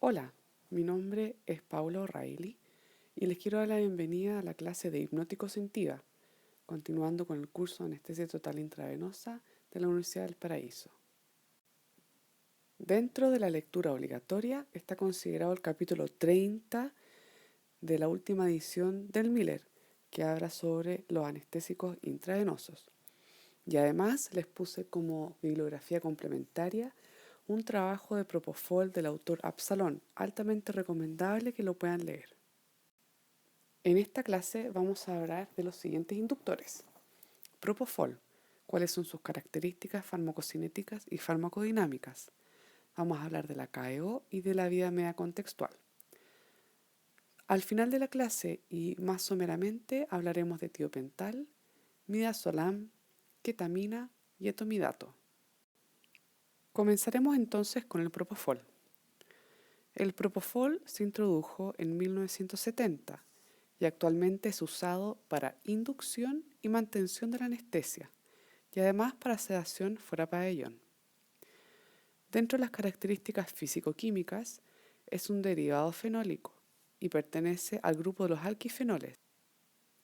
Hola, mi nombre es Paula O'Reilly y les quiero dar la bienvenida a la clase de hipnótico sentiva, continuando con el curso de anestesia total intravenosa de la Universidad del Paraíso. Dentro de la lectura obligatoria está considerado el capítulo 30 de la última edición del Miller, que habla sobre los anestésicos intravenosos. Y además les puse como bibliografía complementaria un trabajo de Propofol del autor Absalón, altamente recomendable que lo puedan leer. En esta clase vamos a hablar de los siguientes inductores. Propofol, cuáles son sus características farmacocinéticas y farmacodinámicas. Vamos a hablar de la KEO y de la vía media contextual. Al final de la clase y más someramente hablaremos de tiopental, midazolam, ketamina y etomidato. Comenzaremos entonces con el Propofol. El Propofol se introdujo en 1970 y actualmente es usado para inducción y mantención de la anestesia y además para sedación fuera pabellón. Dentro de las características físico-químicas es un derivado fenólico y pertenece al grupo de los alquifenoles.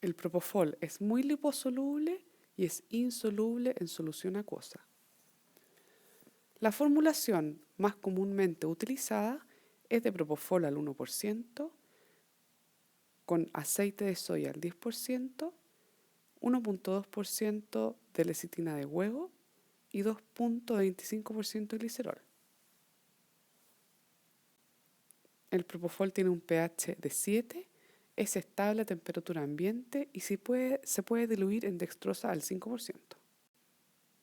El Propofol es muy liposoluble y es insoluble en solución acuosa. La formulación más comúnmente utilizada es de Propofol al 1%, con aceite de soya al 10%, 1.2% de lecitina de huevo y 2.25% de glicerol. El Propofol tiene un pH de 7, es estable a temperatura ambiente y se puede diluir en dextrosa al 5%.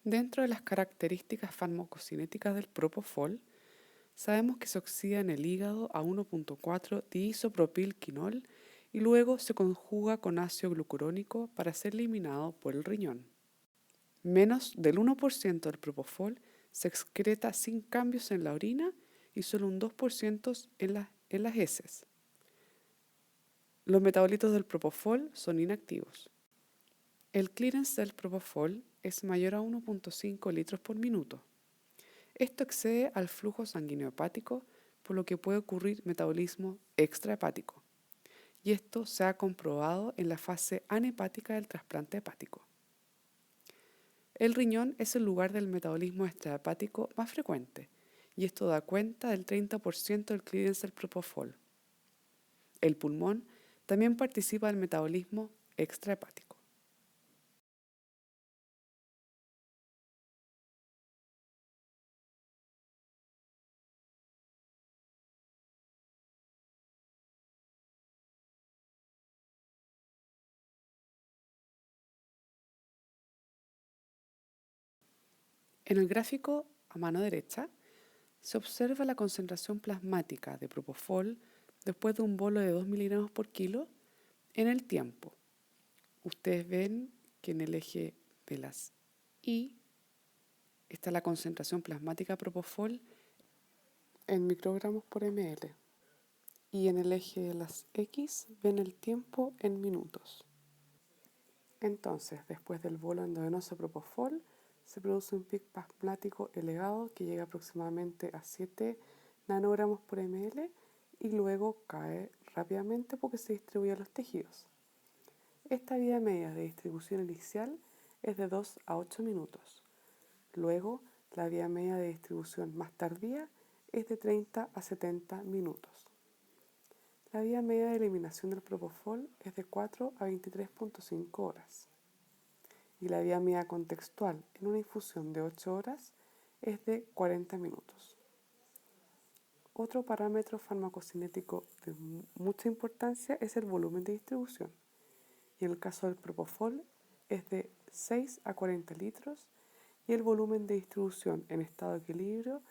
Dentro de las características farmacocinéticas del Propofol, sabemos que se oxida en el hígado a 1.4 diisopropilquinol y luego se conjuga con ácido glucurónico para ser eliminado por el riñón. Menos del 1% del Propofol se excreta sin cambios en la orina y solo un 2% en las heces. Los metabolitos del Propofol son inactivos. El clearance del Propofol es mayor a 1.5 litros por minuto. Esto excede al flujo sanguíneo hepático, por lo que puede ocurrir metabolismo extrahepático. Y esto se ha comprobado en la fase anhepática del trasplante hepático. El riñón es el lugar del metabolismo extrahepático más frecuente, y esto da cuenta del 30% del clearance del Propofol. El pulmón también participa del metabolismo extrahepático. En el gráfico a mano derecha se observa la concentración plasmática de Propofol después de un bolo de 2 miligramos por kilo en el tiempo. Ustedes ven que en el eje de las Y está la concentración plasmática Propofol en microgramos por ml. Y en el eje de las X ven el tiempo en minutos. Entonces, después del bolo endovenoso Propofol, se produce un pic plasmático elevado que llega aproximadamente a 7 nanogramos por ml y luego cae rápidamente porque se distribuye a los tejidos. Esta vía media de distribución inicial es de 2 a 8 minutos. Luego, la vía media de distribución más tardía es de 30 a 70 minutos. La vía media de eliminación del Propofol es de 4 a 23.5 horas. Y la vía media contextual en una infusión de 8 horas es de 40 minutos. Otro parámetro farmacocinético de mucha importancia es el volumen de distribución. Y en el caso del Propofol es de 6 a 40 litros y el volumen de distribución en estado de equilibrio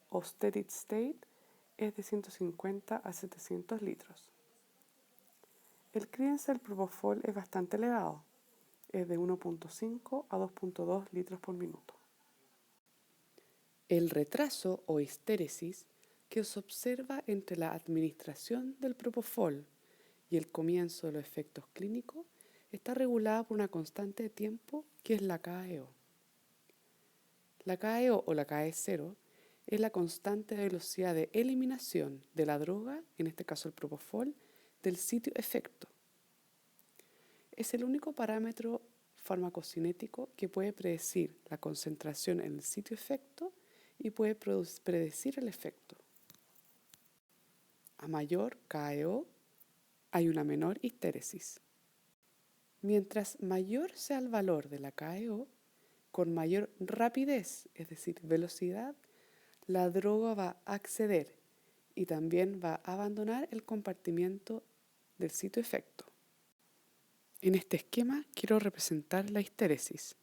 o steady state es de 150 a 700 litros. El clearance del Propofol es bastante elevado, es de 1.5 a 2.2 litros por minuto. El retraso o histéresis que se observa entre la administración del Propofol y el comienzo de los efectos clínicos está regulada por una constante de tiempo que es la KEO. La KEO o la KE0 es la constante de velocidad de eliminación de la droga, en este caso el propofol, del sitio efecto. Es el único parámetro farmacocinético que puede predecir la concentración en el sitio efecto y puede predecir el efecto. A mayor KEO hay una menor histéresis. Mientras mayor sea el valor de la KEO, con mayor rapidez, es decir, velocidad, la droga va a acceder y también va a abandonar el compartimiento del sitio efecto. En este esquema quiero representar la histéresis.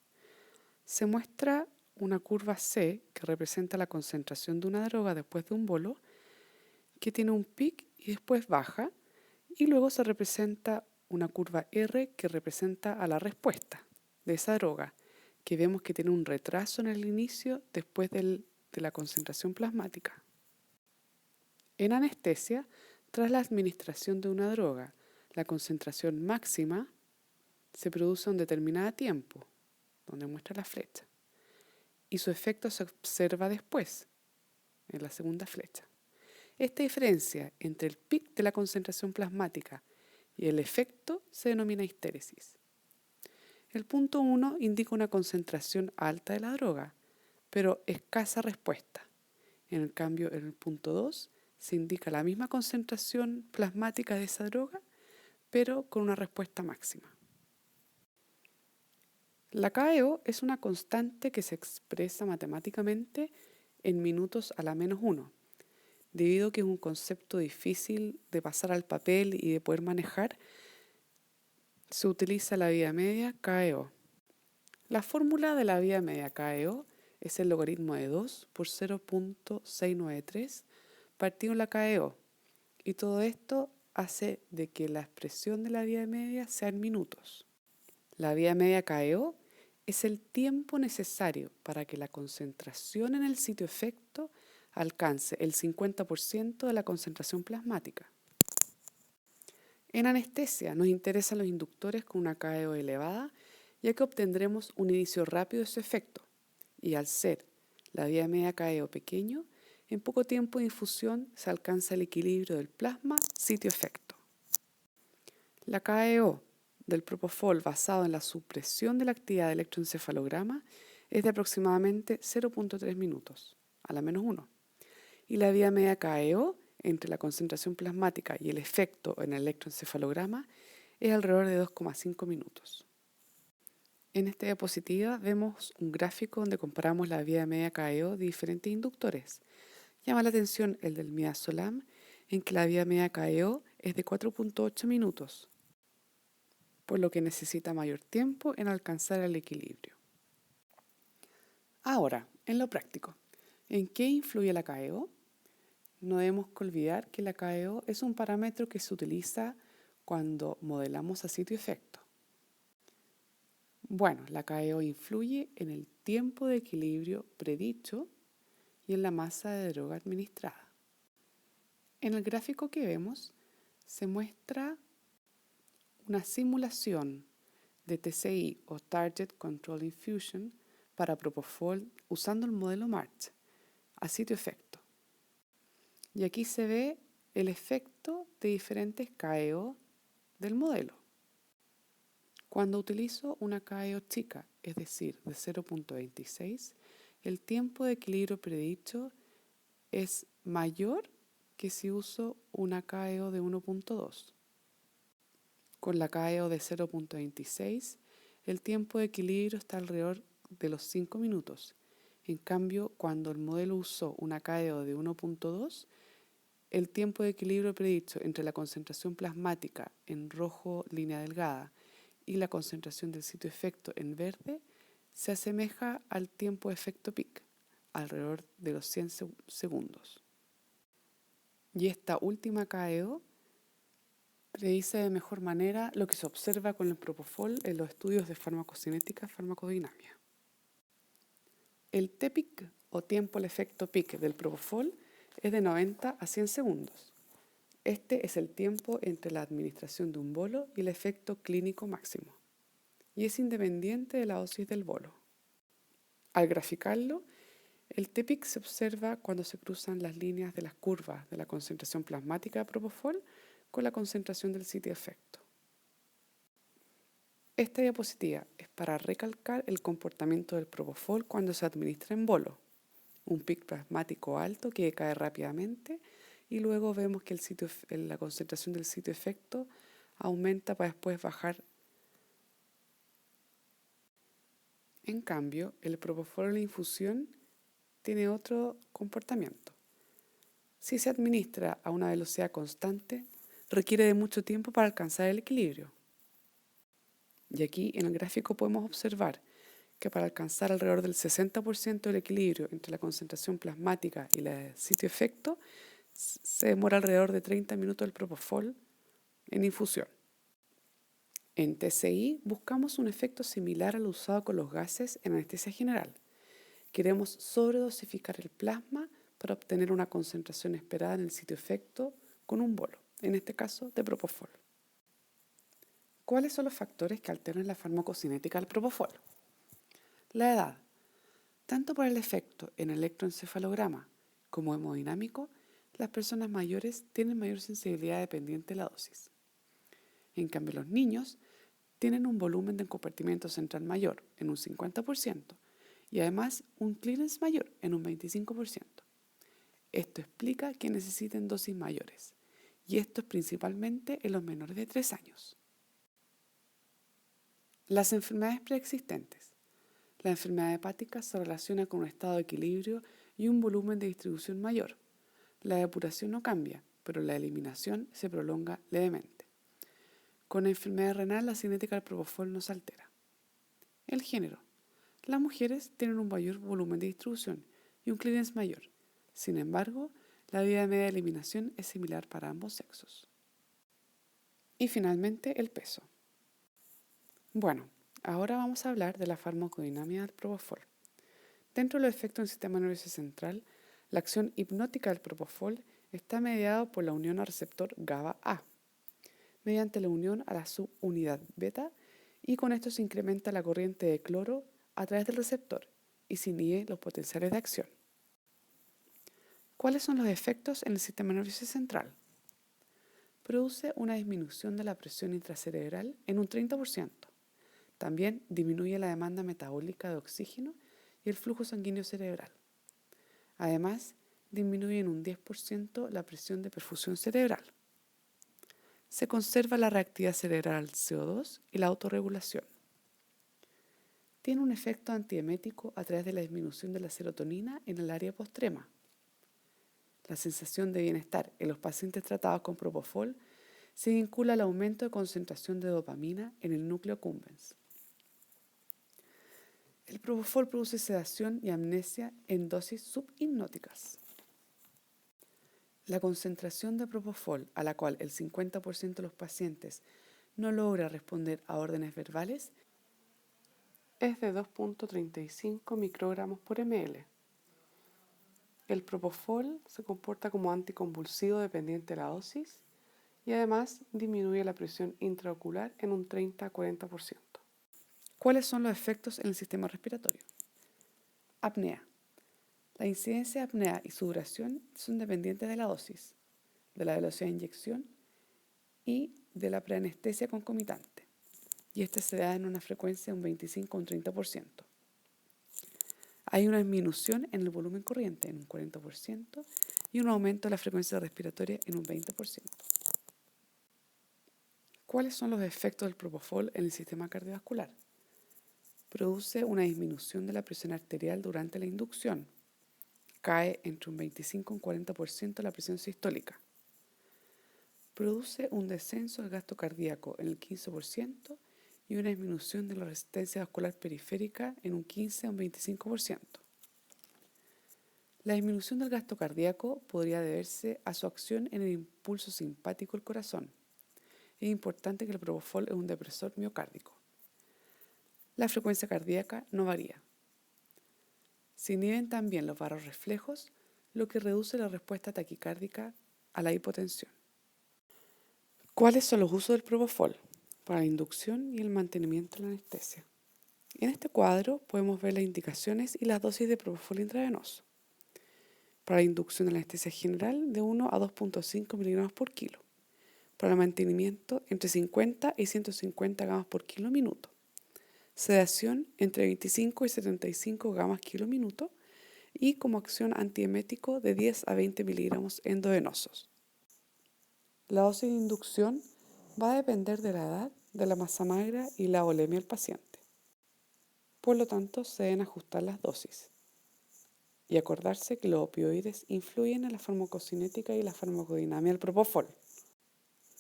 Se muestra una curva C que representa la concentración de una droga después de un bolo, que tiene un pic y después baja, y luego se representa una curva R que representa a la respuesta de esa droga, que vemos que tiene un retraso en el inicio después de la concentración plasmática. En anestesia, tras la administración de una droga, la concentración máxima se produce a un determinado tiempo, donde muestra la flecha, y su efecto se observa después, en la segunda flecha. Esta diferencia entre el pic de la concentración plasmática y el efecto se denomina histéresis. El punto 1 indica una concentración alta de la droga, pero escasa respuesta. En cambio, en el punto 2 se indica la misma concentración plasmática de esa droga, pero con una respuesta máxima. La KEO es una constante que se expresa matemáticamente en minutos a la -1, debido a que es un concepto difícil de pasar al papel y de poder manejar. Se utiliza la vida media KEO. La fórmula de la vida media KEO es el logaritmo de 2 por 0.693 partido en la KEO, y todo esto hace de que la expresión de la vida media sea en minutos. La vida media KEO es el tiempo necesario para que la concentración en el sitio efecto alcance el 50% de la concentración plasmática. En anestesia nos interesan los inductores con una KEO elevada, ya que obtendremos un inicio rápido de su efecto, y al ser la vida media KEO pequeño, en poco tiempo de infusión se alcanza el equilibrio del plasma sitio efecto. La KEO del propofol basado en la supresión de la actividad de electroencefalograma es de aproximadamente 0.3 minutos, a la -1. Y la vida media KEO entre la concentración plasmática y el efecto en el electroencefalograma es alrededor de 2,5 minutos. En esta diapositiva vemos un gráfico donde comparamos la vida media KEO de diferentes inductores. Llama la atención el del midazolam, en que la vida media KEO es de 4.8 minutos, por lo que necesita mayor tiempo en alcanzar el equilibrio. Ahora, en lo práctico, ¿en qué influye la KEO? No debemos olvidar que la KEO es un parámetro que se utiliza cuando modelamos a sitio efecto. Bueno, la KEO influye en el tiempo de equilibrio predicho y en la masa de droga administrada. En el gráfico que vemos se muestra una simulación de TCI o Target Control Infusion para propofol usando el modelo MARCH a sitio efecto. Y aquí se ve el efecto de diferentes KEO del modelo. Cuando utilizo una KEO chica, es decir, de 0.26, el tiempo de equilibrio predicho es mayor que si uso una KEO de 1.2. Con la KEO de 0.26, el tiempo de equilibrio está alrededor de los 5 minutos. En cambio, cuando el modelo usó una KEO de 1.2, el tiempo de equilibrio predicho entre la concentración plasmática en rojo línea delgada y la concentración del sitio efecto en verde se asemeja al tiempo de efecto peak, alrededor de los 100 segundos. Y esta última KEO predice de mejor manera lo que se observa con el propofol en los estudios de farmacocinética y farmacodinamia. El T-peak o tiempo al efecto peak del propofol es de 90 a 100 segundos. Este es el tiempo entre la administración de un bolo y el efecto clínico máximo, y es independiente de la dosis del bolo. Al graficarlo, El TPIC se observa cuando se cruzan las líneas de las curvas de la concentración plasmática de propofol con la concentración del sitio efecto. Esta diapositiva es para recalcar el comportamiento del propofol cuando se administra en bolo. Un pic plasmático alto que cae rápidamente y luego vemos que la concentración del sitio efecto aumenta para después bajar. En cambio, el propofol en la infusión tiene otro comportamiento. Si se administra a una velocidad constante, requiere de mucho tiempo para alcanzar el equilibrio. Y aquí en el gráfico podemos observar que para alcanzar alrededor del 60% del equilibrio entre la concentración plasmática y el sitio efecto, se demora alrededor de 30 minutos el propofol en infusión. En TCI buscamos un efecto similar al usado con los gases en anestesia general. Queremos sobredosificar el plasma para obtener una concentración esperada en el sitio efecto con un bolo, en este caso de propofol. ¿Cuáles son los factores que alteran la farmacocinética del propofol? La edad. Tanto para el efecto en electroencefalograma como hemodinámico, las personas mayores tienen mayor sensibilidad dependiente de la dosis. En cambio, los niños tienen un volumen de compartimiento central mayor en un 50% y además un clearance mayor en un 25%. Esto explica que necesiten dosis mayores y esto es principalmente en los menores de 3 años. Las enfermedades preexistentes. La enfermedad hepática se relaciona con un estado de equilibrio y un volumen de distribución mayor. La depuración no cambia, pero la eliminación se prolonga levemente. Con la enfermedad renal, la cinética del propofol no se altera. El género. Las mujeres tienen un mayor volumen de distribución y un clearance mayor. Sin embargo, la vida media de eliminación es similar para ambos sexos. Y finalmente, el peso. Bueno, ahora vamos a hablar de la farmacodinámica del propofol. Dentro de los efectos del sistema nervioso central, la acción hipnótica del propofol está mediada por la unión al receptor GABA-A, mediante la unión a la subunidad beta, y con esto se incrementa la corriente de cloro a través del receptor y se inhibe los potenciales de acción. ¿Cuáles son los efectos en el sistema nervioso central? Produce una disminución de la presión intracerebral en un 30%. También disminuye la demanda metabólica de oxígeno y el flujo sanguíneo cerebral. Además, disminuye en un 10% la presión de perfusión cerebral. Se conserva la reactividad cerebral al CO2 y la autorregulación. Tiene un efecto antiemético a través de la disminución de la serotonina en el área postrema. La sensación de bienestar en los pacientes tratados con propofol se vincula al aumento de concentración de dopamina en el núcleo accumbens. El propofol produce sedación y amnesia en dosis subhipnóticas. La concentración de propofol, a la cual el 50% de los pacientes no logra responder a órdenes verbales, es de 2.35 microgramos por ml. El propofol se comporta como anticonvulsivo dependiente de la dosis y además disminuye la presión intraocular en un 30 a 40%. ¿Cuáles son los efectos en el sistema respiratorio? Apnea. La incidencia de apnea y su duración son dependientes de la dosis, de la velocidad de inyección y de la preanestesia concomitante, y esta se da en una frecuencia de un 25 a un 30%. Hay una disminución en el volumen corriente en un 40% y un aumento de la frecuencia respiratoria en un 20%. ¿Cuáles son los efectos del propofol en el sistema cardiovascular? Produce una disminución de la presión arterial durante la inducción. Cae entre un 25 y un 40% la presión sistólica. Produce un descenso del gasto cardíaco en el 15% y una disminución de la resistencia vascular periférica en un 15 a un 25%. La disminución del gasto cardíaco podría deberse a su acción en el impulso simpático del corazón. Es importante que el propofol es un depresor miocárdico. La frecuencia cardíaca no varía. Se inhiben también los varorreflejos, lo que reduce la respuesta taquicárdica a la hipotensión. ¿Cuáles son los usos del propofol? Para la inducción y el mantenimiento de la anestesia. En este cuadro podemos ver las indicaciones y las dosis de propofol intravenoso. Para la inducción de la anestesia general de 1 a 2.5 miligramos por kilo. Para el mantenimiento entre 50 y 150 gramos por kilo minuto. Sedación entre 25 y 75 gramos kilo minuto y como acción antiemético de 10 a 20 miligramos endovenosos. La dosis de inducción va a depender de la edad, de la masa magra y la volemia del paciente. Por lo tanto, se deben ajustar las dosis y acordarse que los opioides influyen en la farmacocinética y la farmacodinamia del propofol.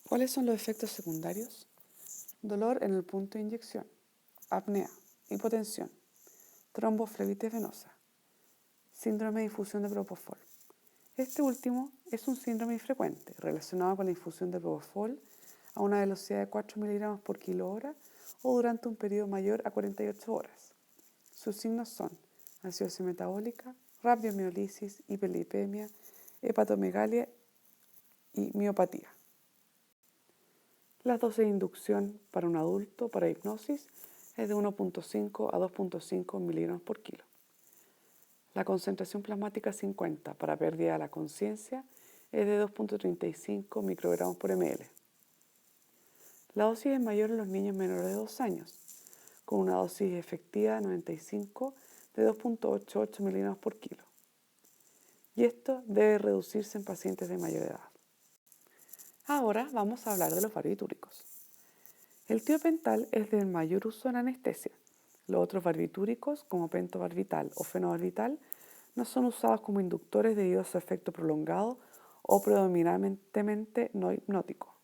¿Cuáles son los efectos secundarios? Dolor en el punto de inyección, apnea, hipotensión, tromboflebitis venosa, síndrome de infusión de propofol. Este último es un síndrome infrecuente relacionado con la infusión de propofol a una velocidad de 4 miligramos por kilo hora o durante un periodo mayor a 48 horas. Sus signos son acidosis metabólica, rabdomiolisis, hiperlipemia, hepatomegalia y miopatía. La dosis de inducción para un adulto para hipnosis es de 1.5 a 2.5 miligramos por kilo. La concentración plasmática 50 para pérdida de la conciencia es de 2.35 microgramos por ml. La dosis es mayor en los niños menores de 2 años, con una dosis efectiva de 95 de 2.88 miligramos por kilo. Y esto debe reducirse en pacientes de mayor edad. Ahora vamos a hablar de los barbitúricos. El tiopental es del mayor uso en anestesia. Los otros barbitúricos, como pentobarbital o fenobarbital, no son usados como inductores debido a su efecto prolongado o predominantemente no hipnótico.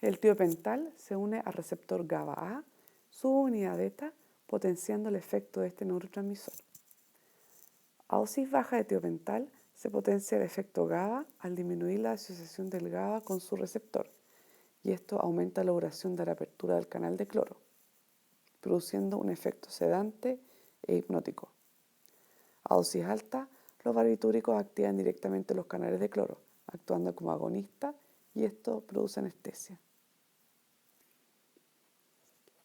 El tiopental se une al receptor GABA-A, subunidad beta, potenciando el efecto de este neurotransmisor. A dosis baja de tiopental se potencia el efecto GABA al disminuir la asociación del GABA con su receptor, y esto aumenta la duración de la apertura del canal de cloro, produciendo un efecto sedante e hipnótico. A dosis alta, los barbitúricos activan directamente los canales de cloro, actuando como agonista, y esto produce anestesia.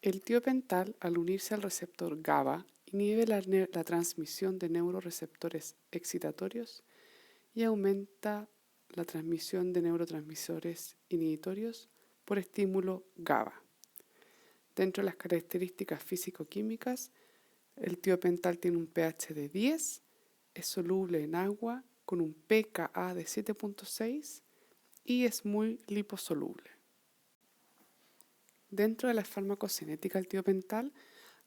El tiopental, al unirse al receptor GABA, inhibe la transmisión de neuroreceptores excitatorios y aumenta la transmisión de neurotransmisores inhibitorios por estímulo GABA. Dentro de las características físico-químicas, el tiopental tiene un pH de 10, es soluble en agua con un pKa de 7.6 y es muy liposoluble. Dentro de la farmacocinética del tiopental,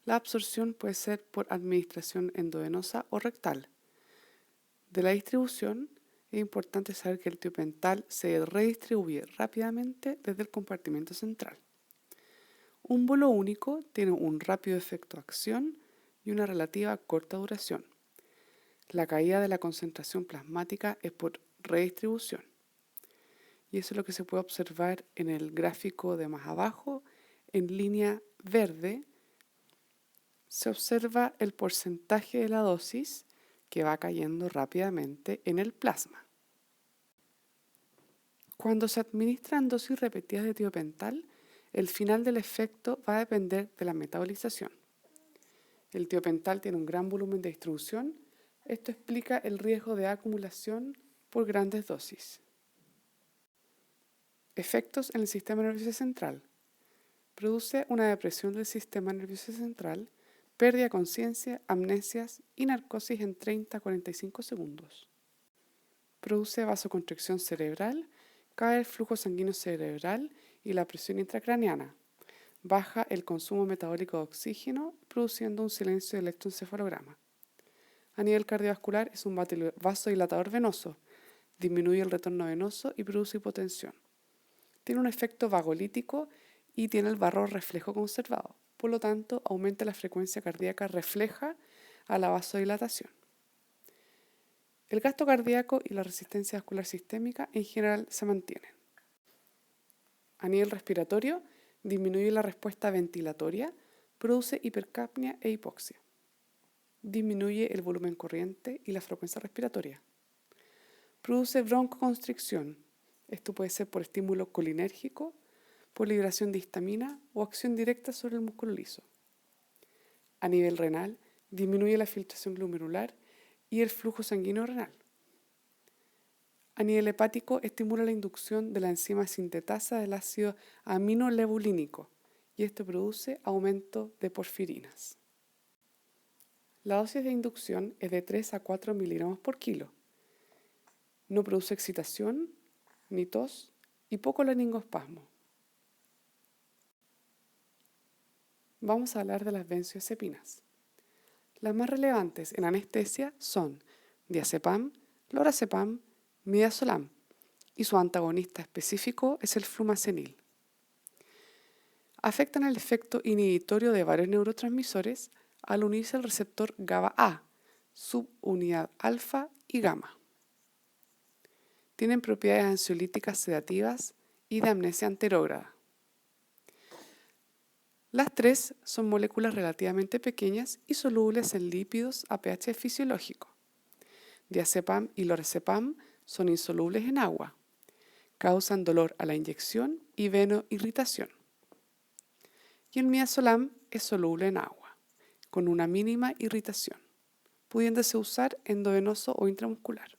la absorción puede ser por administración endovenosa o rectal. De la distribución, es importante saber que el tiopental se redistribuye rápidamente desde el compartimento central. Un bolo único tiene un rápido efecto de acción y una relativa corta duración. La caída de la concentración plasmática es por redistribución. Y eso es lo que se puede observar en el gráfico de más abajo, en línea verde. Se observa el porcentaje de la dosis que va cayendo rápidamente en el plasma. Cuando se administran dosis repetidas de tiopental, el final del efecto va a depender de la metabolización. El tiopental tiene un gran volumen de distribución. Esto explica el riesgo de acumulación por grandes dosis. Efectos en el sistema nervioso central. Produce una depresión del sistema nervioso central, pérdida de conciencia, amnesias y narcosis en 30 a 45 segundos. Produce vasoconstricción cerebral, cae el flujo sanguíneo cerebral y la presión intracraneana. Baja el consumo metabólico de oxígeno, produciendo un silencio de electroencefalograma. A nivel cardiovascular es un vasodilatador venoso, disminuye el retorno venoso y produce hipotensión. Tiene un efecto vagolítico y tiene el barro reflejo conservado. Por lo tanto, aumenta la frecuencia cardíaca refleja a la vasodilatación. El gasto cardíaco y la resistencia vascular sistémica en general se mantienen. A nivel respiratorio, disminuye la respuesta ventilatoria, produce hipercapnia e hipoxia. Disminuye el volumen corriente y la frecuencia respiratoria. Produce broncoconstricción. Esto puede ser por estímulo colinérgico, por liberación de histamina o acción directa sobre el músculo liso. A nivel renal, disminuye la filtración glomerular y el flujo sanguíneo renal. A nivel hepático, estimula la inducción de la enzima sintetasa del ácido aminolevulínico y esto produce aumento de porfirinas. La dosis de inducción es de 3 a 4 miligramos por kilo. No produce excitación, ni tos y poco laringoespasmo. Vamos a hablar de las benzodiazepinas. Las más relevantes en anestesia son diazepam, lorazepam, midazolam y su antagonista específico es el flumazenil. Afectan el efecto inhibitorio de varios neurotransmisores al unirse al receptor GABA-A, subunidad alfa y gamma. Tienen propiedades ansiolíticas sedativas y de amnesia anterógrada. Las tres son moléculas relativamente pequeñas y solubles en lípidos a pH fisiológico. Diazepam y lorazepam son insolubles en agua. Causan dolor a la inyección y venoirritación. Y el midazolam es soluble en agua, con una mínima irritación, pudiéndose usar endovenoso o intramuscular.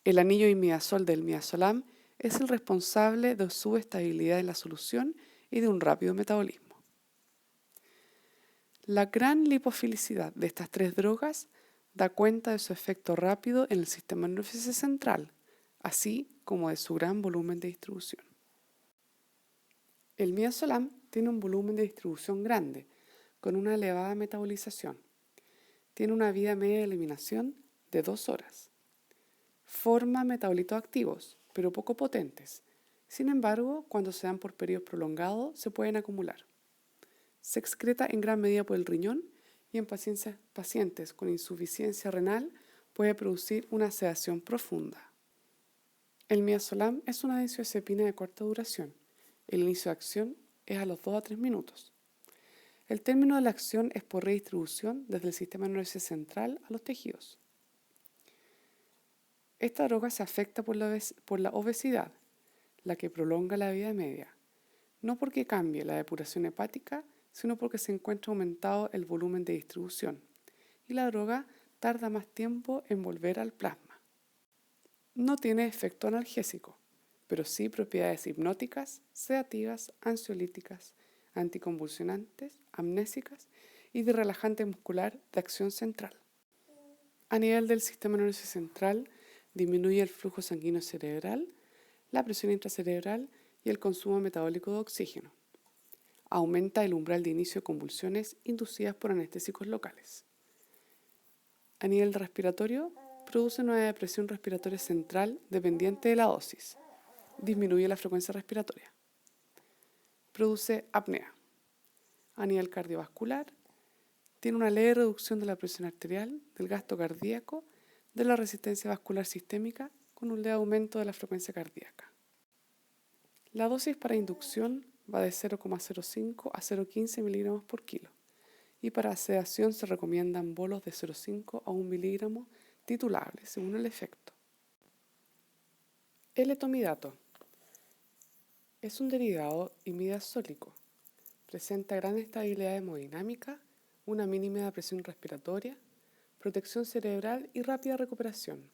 El anillo imidazol del midazolam es el responsable de su estabilidad en la solución y de un rápido metabolismo. La gran lipofilicidad de estas tres drogas da cuenta de su efecto rápido en el sistema nervioso central, así como de su gran volumen de distribución. El midazolam tiene un volumen de distribución grande, con una elevada metabolización. Tiene una vida media de eliminación de 2 horas. Forma metabolitos activos, pero poco potentes. Sin embargo, cuando se dan por periodos prolongados, se pueden acumular. Se excreta en gran medida por el riñón y en pacientes con insuficiencia renal puede producir una sedación profunda. El midazolam es una benzodiazepina de corta duración. El inicio de acción es a los 2 a 3 minutos. El término de la acción es por redistribución desde el sistema nervioso central a los tejidos. Esta droga se afecta por la obesidad, la que prolonga la vida media, no porque cambie la depuración hepática, sino porque se encuentra aumentado el volumen de distribución y la droga tarda más tiempo en volver al plasma. No tiene efecto analgésico, pero sí propiedades hipnóticas, sedativas, ansiolíticas, anticonvulsionantes, amnésicas y de relajante muscular de acción central. A nivel del sistema nervioso central, disminuye el flujo sanguíneo cerebral, la presión intracerebral y el consumo metabólico de oxígeno. Aumenta el umbral de inicio de convulsiones inducidas por anestésicos locales. A nivel respiratorio, produce una depresión respiratoria central dependiente de la dosis. Disminuye la frecuencia respiratoria. Produce apnea. A nivel cardiovascular, tiene una leve reducción de la presión arterial, del gasto cardíaco, de la resistencia vascular sistémica, con un leve aumento de la frecuencia cardíaca. La dosis para inducción va de 0,05 a 0,15 miligramos por kilo y para sedación se recomiendan bolos de 0,5 a 1 miligramo titulables según el efecto. El etomidato es un derivado imidazólico. Presenta gran estabilidad hemodinámica, una mínima presión respiratoria, protección cerebral y rápida recuperación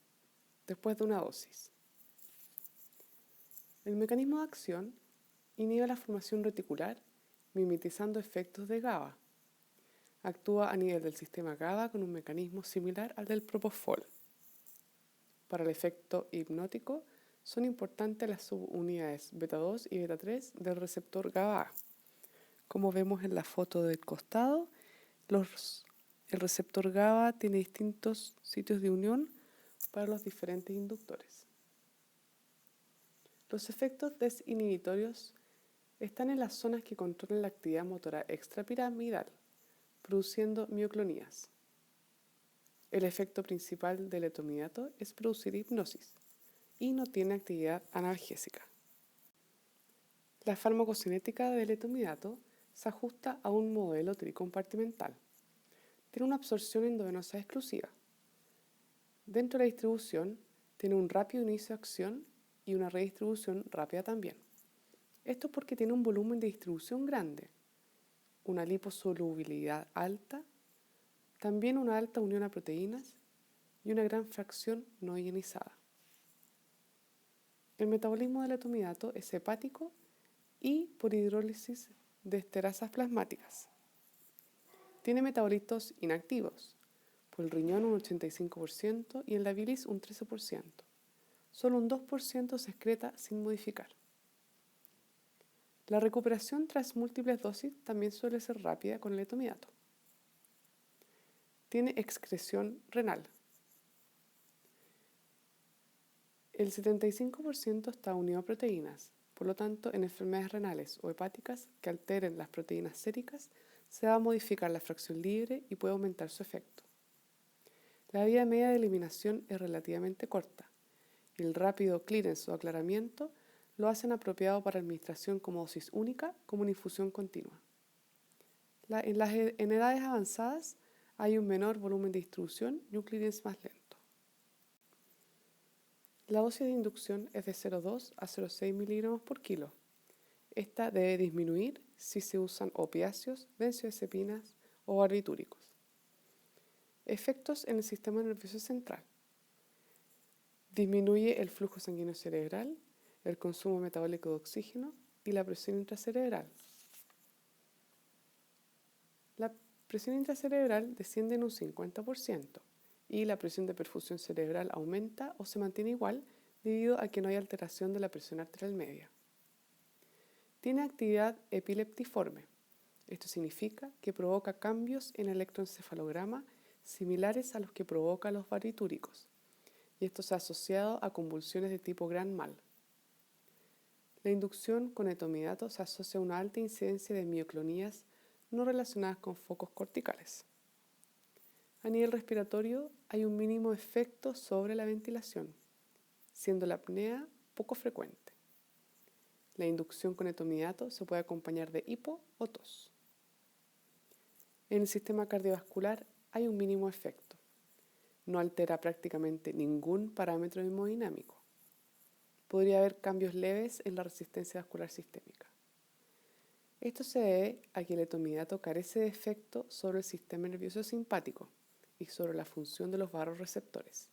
después de una dosis. El mecanismo de acción inhibe la formación reticular, mimetizando efectos de GABA. Actúa a nivel del sistema GABA con un mecanismo similar al del propofol. Para el efecto hipnótico son importantes las subunidades beta 2 y beta 3 del receptor GABA. Como vemos en la foto del costado, el receptor GABA tiene distintos sitios de unión para los diferentes inductores. Los efectos desinhibitorios están en las zonas que controlan la actividad motora extrapiramidal, produciendo mioclonías. El efecto principal del etomidato es producir hipnosis y no tiene actividad analgésica. La farmacocinética del etomidato se ajusta a un modelo tricompartimental. Tiene una absorción endovenosa exclusiva. Dentro de la distribución, tiene un rápido inicio de acción y una redistribución rápida también. Esto es porque tiene un volumen de distribución grande. una liposolubilidad alta, también una alta unión a proteínas y una gran fracción no ionizada. El metabolismo del etomidato es hepático y por hidrólisis de esterasas plasmáticas. Tiene metabolitos inactivos, por el riñón un 85% y en la bilis un 13%. Solo un 2% se excreta sin modificar. La recuperación tras múltiples dosis también suele ser rápida con el etomidato. Tiene excreción renal. El 75% está unido a proteínas, por lo tanto, en enfermedades renales o hepáticas que alteren las proteínas séricas, se va a modificar la fracción libre y puede aumentar su efecto. La vía media de eliminación es relativamente corta y el rápido clearance o aclaramiento lo hacen apropiado para administración como dosis única, como una infusión continua. En edades avanzadas hay un menor volumen de distribución y un clearance más lento. La dosis de inducción es de 0,2 a 0,6 miligramos por kilo. Esta debe disminuir si se usan opiáceos, benzodiazepinas o barbitúricos. Efectos en el sistema nervioso central. Disminuye el flujo sanguíneo cerebral, el consumo metabólico de oxígeno y la presión intracerebral. La presión intracerebral desciende en un 50% y la presión de perfusión cerebral aumenta o se mantiene igual debido a que no hay alteración de la presión arterial media. Tiene actividad epileptiforme. Esto significa que provoca cambios en el electroencefalograma similares a los que provoca los barbitúricos, y esto se ha asociado a convulsiones de tipo gran mal. La inducción con etomidato se asocia a una alta incidencia de mioclonías no relacionadas con focos corticales. A nivel respiratorio hay un mínimo efecto sobre la ventilación, siendo la apnea poco frecuente. La inducción con etomidato se puede acompañar de hipo o tos. En el sistema cardiovascular hay un mínimo efecto. No altera prácticamente ningún parámetro hemodinámico. Podría haber cambios leves en la resistencia vascular sistémica. Esto se debe a que el etomidato carece de efecto sobre el sistema nervioso simpático y sobre la función de los vasoreceptores.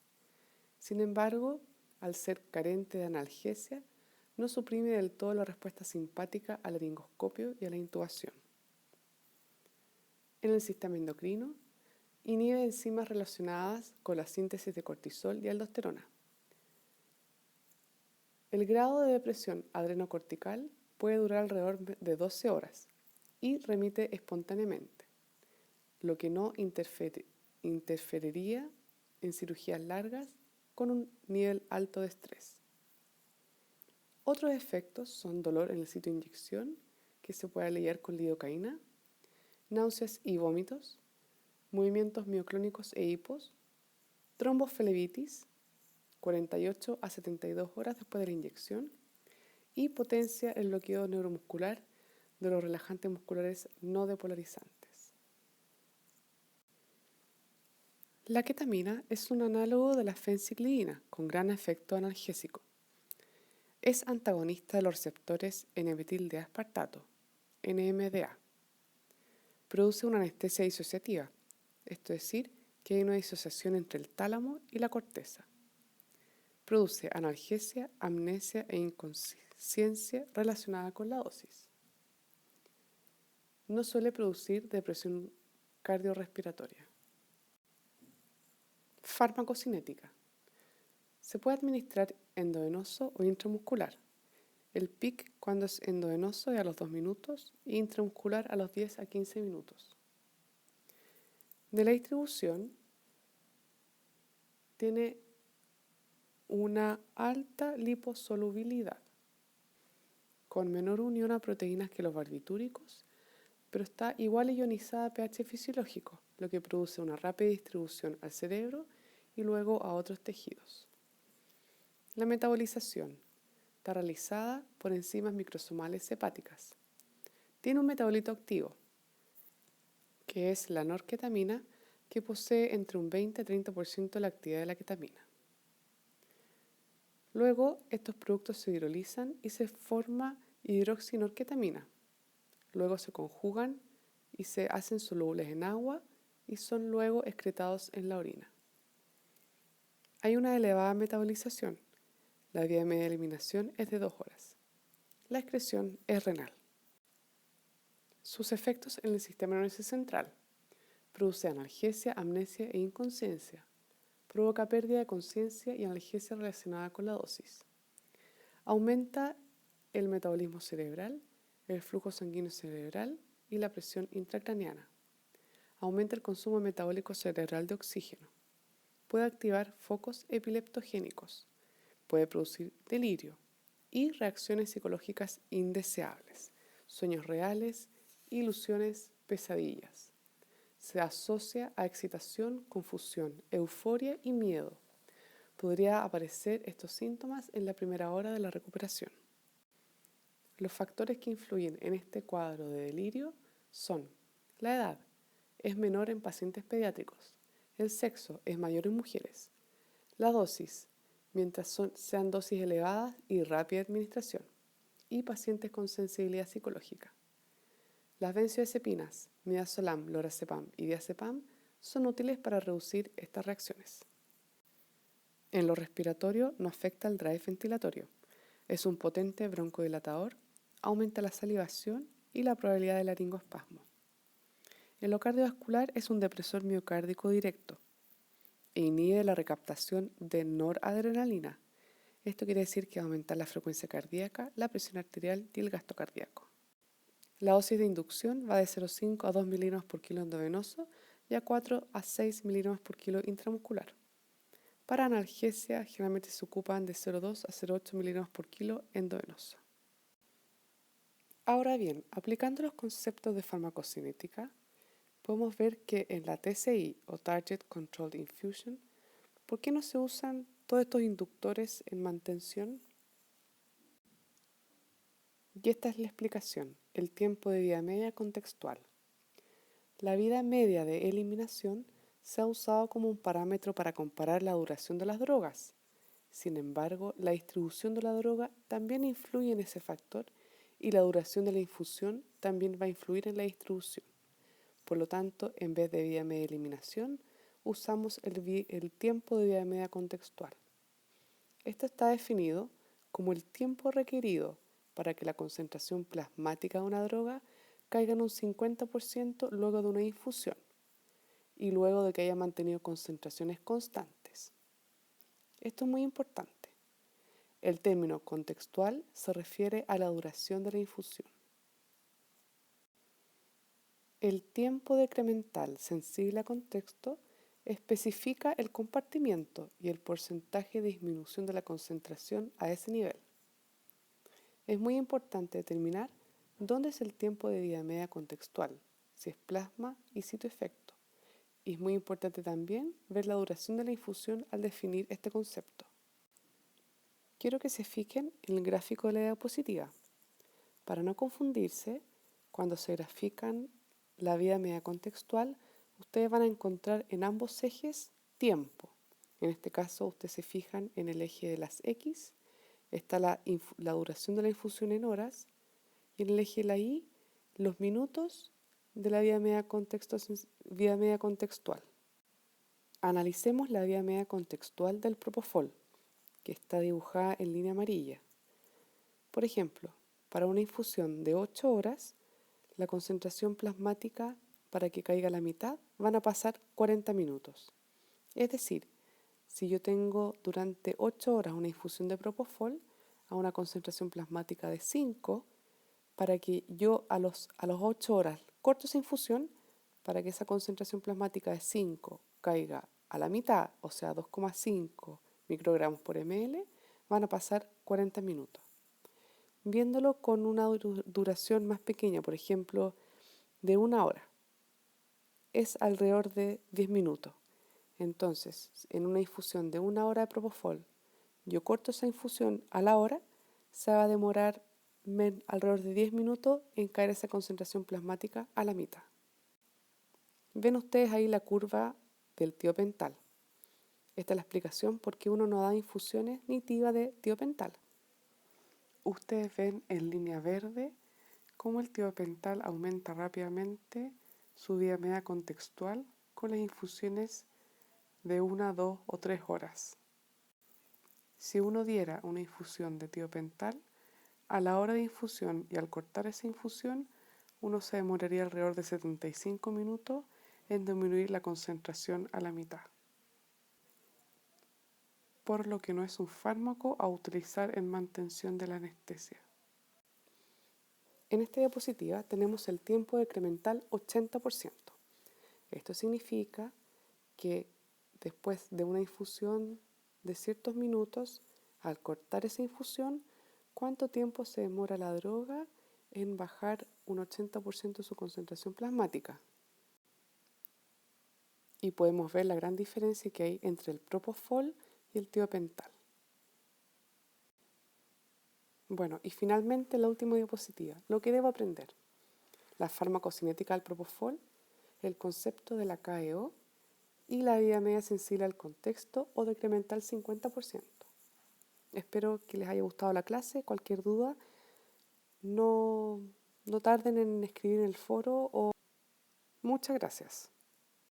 Sin embargo, al ser carente de analgesia, no suprime del todo la respuesta simpática al laringoscopio y a la intubación. En el sistema endocrino, inhibe enzimas relacionadas con la síntesis de cortisol y aldosterona. El grado de depresión adrenocortical puede durar alrededor de 12 horas y remite espontáneamente, lo que no interferiría en cirugías largas con un nivel alto de estrés. Otros efectos son dolor en el sitio de inyección, que se puede aliviar con lidocaína, náuseas y vómitos, movimientos mioclónicos e hipos, tromboflebitis, 48 a 72 horas después de la inyección, y potencia el bloqueo neuromuscular de los relajantes musculares no depolarizantes. La ketamina es un análogo de la fenciclidina con gran efecto analgésico. Es antagonista de los receptores N-metil de aspartato, NMDA. Produce una anestesia disociativa, esto es decir, que hay una disociación entre el tálamo y la corteza. Produce analgesia, amnesia e inconsciencia relacionada con la dosis. No suele producir depresión cardiorrespiratoria. Farmacocinética. Se puede administrar endovenoso o intramuscular. El PIC cuando es endovenoso es a los 2 minutos e intramuscular a los 10 a 15 minutos. De la distribución, tiene una alta liposolubilidad, con menor unión a proteínas que los barbitúricos, pero está igual ionizada a pH fisiológico, lo que produce una rápida distribución al cerebro y luego a otros tejidos. La metabolización está realizada por enzimas microsomales hepáticas. Tiene un metabolito activo, que es la norketamina, que posee entre un 20 y 30% de la actividad de la ketamina. Luego, estos productos se hidrolizan y se forma hidroxinorketamina. Luego se conjugan y se hacen solubles en agua y son luego excretados en la orina. Hay una elevada metabolización. La vía media de eliminación es de 2 horas. La excreción es renal. Sus efectos en el sistema nervioso central. Produce analgesia, amnesia e inconsciencia. Provoca pérdida de conciencia y analgesia relacionada con la dosis. Aumenta el metabolismo cerebral, el flujo sanguíneo cerebral y la presión intracraneana. Aumenta el consumo metabólico cerebral de oxígeno. Puede activar focos epileptogénicos. Puede producir delirio y reacciones psicológicas indeseables, sueños reales, ilusiones, pesadillas. Se asocia a excitación, confusión, euforia y miedo. Podría aparecer estos síntomas en la primera hora de la recuperación. Los factores que influyen en este cuadro de delirio son: la edad es menor en pacientes pediátricos, el sexo es mayor en mujeres, la dosis, mientras sean dosis elevadas y rápida administración, y pacientes con sensibilidad psicológica. Las benzodiazepinas, midazolam, lorazepam y diazepam son útiles para reducir estas reacciones. En lo respiratorio no afecta el drive ventilatorio. Es un potente broncodilatador, aumenta la salivación y la probabilidad de laringoespasmo. En lo cardiovascular es un depresor miocárdico directo e inhibe la recaptación de noradrenalina. Esto quiere decir que va a aumentar la frecuencia cardíaca, la presión arterial y el gasto cardíaco. La dosis de inducción va de 0,5 a 2 miligramos por kilo endovenoso y a 4 a 6 miligramos por kilo intramuscular. Para analgesia, generalmente se ocupan de 0,2 a 0,8 miligramos por kilo endovenoso. Ahora bien, aplicando los conceptos de farmacocinética, podemos ver que en la TCI o Target Controlled Infusion, ¿por qué no se usan todos estos inductores en mantención? Y esta es la explicación: el tiempo de vida media contextual. La vida media de eliminación se ha usado como un parámetro para comparar la duración de las drogas. Sin embargo, la distribución de la droga también influye en ese factor y la duración de la infusión también va a influir en la distribución. Por lo tanto, en vez de vida media de eliminación, usamos el tiempo de vida media contextual. Esto está definido como el tiempo requerido para que la concentración plasmática de una droga caiga en un 50% luego de una infusión y luego de que haya mantenido concentraciones constantes. Esto es muy importante. El término contextual se refiere a la duración de la infusión. El tiempo decremental sensible a contexto especifica el compartimiento y el porcentaje de disminución de la concentración a ese nivel. Es muy importante determinar dónde es el tiempo de vida media contextual, si es plasma y sitio efecto. Y es muy importante también ver la duración de la infusión al definir este concepto. Quiero que se fijen en el gráfico de la diapositiva. Para no confundirse, cuando se grafican la vida media contextual, ustedes van a encontrar en ambos ejes tiempo. En este caso, ustedes se fijan en el eje de las X, está la duración de la infusión en horas, y en el eje de la Y, los minutos de la vida media contextual. Analicemos la vida media contextual del propofol, que está dibujada en línea amarilla. Por ejemplo, para una infusión de 8 horas, la concentración plasmática para que caiga a la mitad van a pasar 40 minutos. Es decir, si yo tengo durante 8 horas una infusión de propofol a una concentración plasmática de 5, para que yo a los 8 horas corto esa infusión, para que esa concentración plasmática de 5 caiga a la mitad, o sea, 2,5 microgramos por ml, van a pasar 40 minutos. Viéndolo con una duración más pequeña, por ejemplo, de 1 hora, es alrededor de 10 minutos. Entonces, en una infusión de 1 hora de propofol, yo corto esa infusión a la hora, se va a demorar alrededor de 10 minutos en caer esa concentración plasmática a la mitad. Ven ustedes ahí la curva del tiopental. Esta es la explicación por qué uno no da infusiones ni TIVA de tiopental. Ustedes ven en línea verde cómo el tiopental aumenta rápidamente su vía media contextual con las infusiones de 1, 2 o 3 horas. Si uno diera una infusión de tiopental, a la hora de infusión y al cortar esa infusión, uno se demoraría alrededor de 75 minutos en disminuir la concentración a la mitad, por lo que no es un fármaco a utilizar en mantención de la anestesia. En esta diapositiva tenemos el tiempo decremental 80%. Esto significa que después de una infusión de ciertos minutos, al cortar esa infusión, ¿cuánto tiempo se demora la droga en bajar un 80% su concentración plasmática? Y podemos ver la gran diferencia que hay entre el propofol y el tiopental. Bueno, y finalmente la última diapositiva, lo que debo aprender. La farmacocinética del propofol, el concepto de la KEO y la vía media sensible al contexto o decremental 50%. Espero que les haya gustado la clase. Cualquier duda, no tarden en escribir en el foro. Muchas gracias.